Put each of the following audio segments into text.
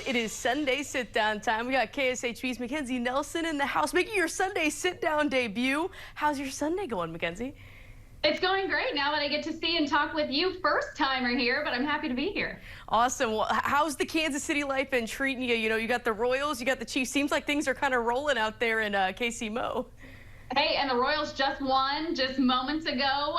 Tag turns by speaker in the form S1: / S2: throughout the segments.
S1: It is Sunday sit-down time. We got KSHP's McKenzie Nelson in the house making your Sunday sit-down debut. How's your Sunday going, McKenzie?
S2: It's going great now that I get to see and talk with you. First timer here, but I'm happy to be here.
S1: Awesome. Well, how's the Kansas City life been treating you? You know, you got the Royals, you got the Chiefs. Seems like things are kind of rolling out there in KC Mo.
S2: Hey, and the Royals just won just moments ago.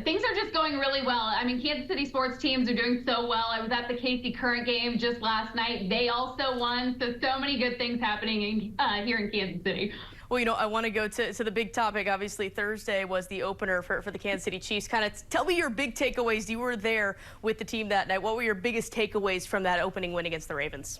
S2: Things are just going really well. I mean, Kansas City sports teams are doing so well. I was at the KC Current game just last night. They also won, so many good things happening here in Kansas City.
S1: Well, you know, I want to go to the big topic. Obviously, Thursday was the opener for the Kansas City Chiefs. Kind of tell me your big takeaways. You were there with the team that night. What were your biggest takeaways from that opening win against the Ravens?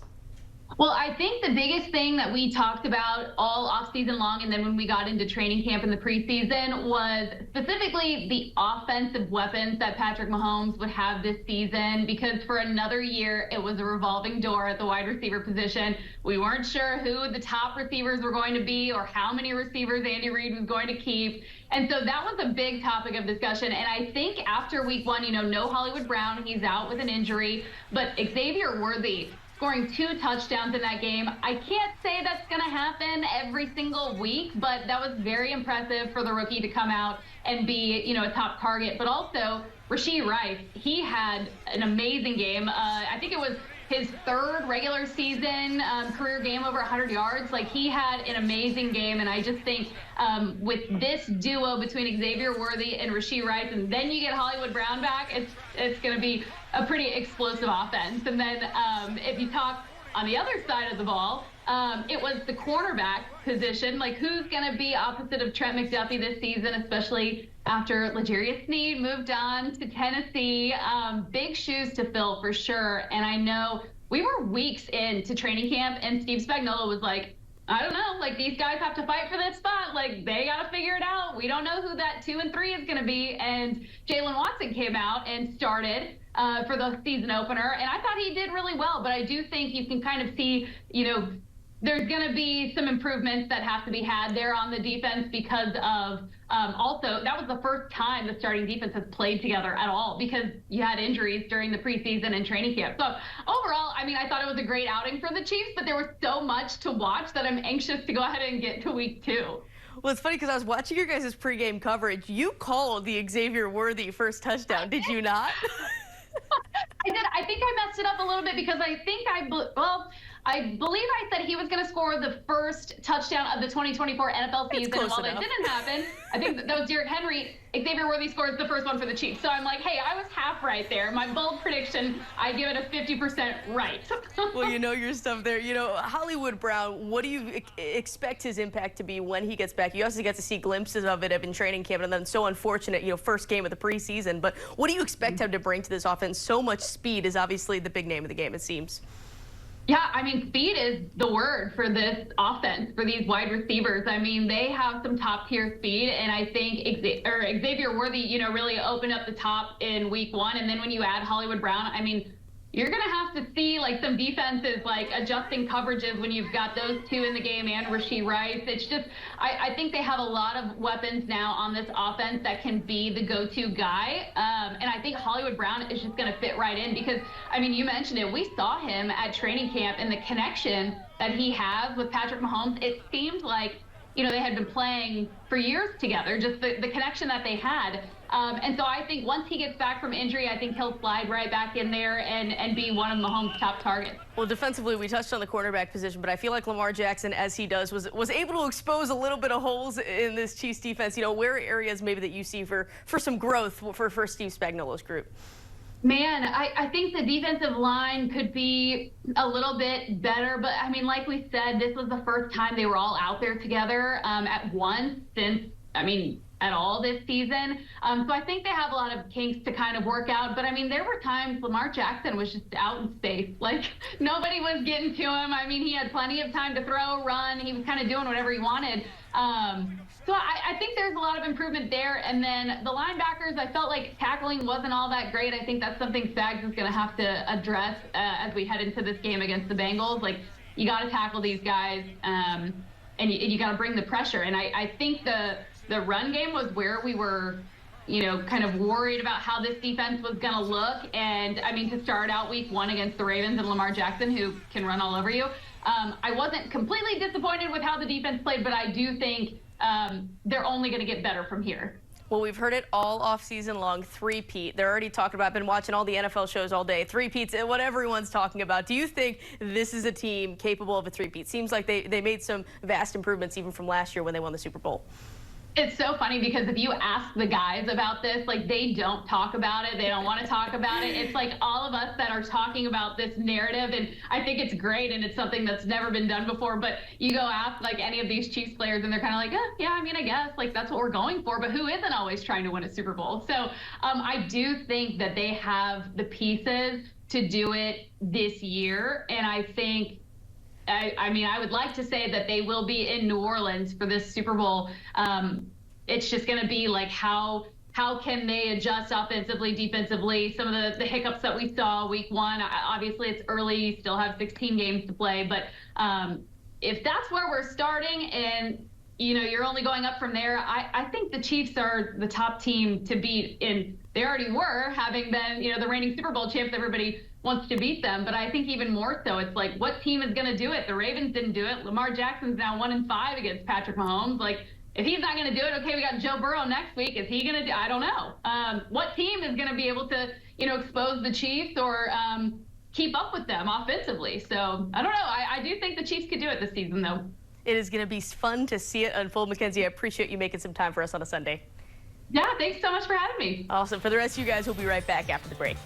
S2: Well, I think the biggest thing that we talked about all offseason long and then when we got into training camp in the preseason was specifically the offensive weapons that Patrick Mahomes would have this season, because for another year it was a revolving door at the wide receiver position. We weren't sure who the top receivers were going to be or how many receivers Andy Reid was going to keep. And so that was a big topic of discussion. And I think after week one, you know, no Hollywood Brown, he's out with an injury, but Xavier Worthy scoring 2 touchdowns in that game. I can't say that's going to happen every single week, but that was very impressive for the rookie to come out and be, you know, a top target. But also, Rashee Rice, he had an amazing game. I think it was his 3rd regular season career game over 100 yards. Like, he had an amazing game, and I just think with this duo between Xavier Worthy and Rashee Rice, and then you get Hollywood Brown back, it's going to be a pretty explosive offense. And then if you talk on the other side of the ball, it was the cornerback position. Like, who's going to be opposite of Trent McDuffie this season, especially after L'Jarius Sneed moved on to Tennessee? Big shoes to fill for sure. And I know we were weeks into training camp, and Steve Spagnuolo was like, I don't know, like, these guys have to fight for that spot. Like, they got to figure it out. We don't know who that 2 and 3 is going to be. And Jalen Watson came out and started for the season opener, and I thought he did really well. But I do think you can kind of see, you know, there's going to be some improvements that have to be had there on the defense, because of also that was the first time the starting defense has played together at all, because you had injuries during the preseason and training camp. So overall, I mean, I thought it was a great outing for the Chiefs, but there was so much to watch that I'm anxious to go ahead and get to week 2.
S1: Well, it's funny because I was watching your guys' pregame coverage. You called the Xavier Worthy first touchdown, did you not?
S2: I did. I think I messed it up a little bit, because I think I believe I said he was going to score the first touchdown of the 2024 NFL season. And while that didn't happen, I think that was Derrick Henry. Xavier Worthy scores the first one for the Chiefs. So I'm like, hey, I was half right there. My bold prediction, I give it a 50% right.
S1: Well, you know your stuff there. You know, Hollywood Brown, what do you expect his impact to be when he gets back? You also get to see glimpses of it in training camp, and then so unfortunate, you know, first game of the preseason. But what do you expect him to bring to this offense? So much speed is obviously the big name of the game, it seems.
S2: Yeah, I mean, speed is the word for this offense, for these wide receivers. I mean, they have some top-tier speed, and I think Xavier Worthy, you know, really opened up the top in week 1. And then when you add Hollywood Brown, I mean, you're going to have to see, like, some defenses, like, adjusting coverages when you've got those 2 in the game and Rashee Rice. It's just, I think they have a lot of weapons now on this offense that can be the go-to guy. And I think Hollywood Brown is just going to fit right in, because, I mean, you mentioned it. We saw him at training camp, and the connection that he has with Patrick Mahomes, it seemed like, you know, they had been playing for years together, just the connection that they had. And so I think once he gets back from injury, I think he'll slide right back in there and be one of Mahomes' top targets.
S1: Well, defensively, we touched on the cornerback position, but I feel like Lamar Jackson, as he does, was able to expose a little bit of holes in this Chiefs defense. You know, where are areas maybe that you see for some growth for Steve Spagnuolo's group?
S2: Man, I think the defensive line could be a little bit better, but I mean, like we said, this was the first time they were all out there together at once since, I mean, at all this season. So I think they have a lot of kinks to kind of work out. But I mean, there were times Lamar Jackson was just out in space. Like, nobody was getting to him. I mean, he had plenty of time to throw, run. He was kind of doing whatever he wanted. So I think there's a lot of improvement there. And then the linebackers, I felt like tackling wasn't all that great. I think that's something Spags is going to have to address as we head into this game against the Bengals. Like, you got to tackle these guys, and you got to bring the pressure. And I think the run game was where we were kind of worried about how this defense was going to look. And I mean, to start out week 1 against the Ravens and Lamar Jackson, who can run all over you, I wasn't completely disappointed with how the defense played, but I do think they're only going to get better from here.
S1: Well, we've heard it all offseason long, three-peat. They're already talking about, I've been watching all the NFL shows all day, three-peats, what everyone's talking about. Do you think this is a team capable of a three-peat? Seems like they made some vast improvements even from last year when they won the Super Bowl.
S2: It's so funny because if you ask the guys about this, like, they don't talk about it. They don't want to talk about it. It's like all of us that are talking about this narrative, and I think it's great, and it's something that's never been done before. But you go ask, like, any of these Chiefs players, and they're kind of like, yeah, I mean, I guess, like, that's what we're going for. But who isn't always trying to win a Super Bowl? So I do think that they have the pieces to do it this year, and I think I mean, I would like to say that they will be in New Orleans for this Super Bowl. It's just going to be like how can they adjust offensively, defensively? Some of the hiccups that we saw week 1. Obviously, it's early. You still have 16 games to play. But if that's where we're starting and, you're only going up from there, I think the Chiefs are the top team to beat. And they already were, having been, the reigning Super Bowl champs. Everybody wants to beat them, but I think even more so, it's like, what team is going to do it? The Ravens didn't do it. Lamar Jackson's now 1-5 against Patrick Mahomes. Like, if he's not going to do it, okay, we got Joe Burrow next week. Is he going to do? I don't know. What team is going to be able to, expose the Chiefs or keep up with them offensively? So I don't know. I do think the Chiefs could do it this season, though.
S1: It is going to be fun to see it unfold. McKenzie, I appreciate you making some time for us on a Sunday.
S2: Yeah, thanks so much for having me.
S1: Awesome. For the rest of you guys, we'll be right back after the break.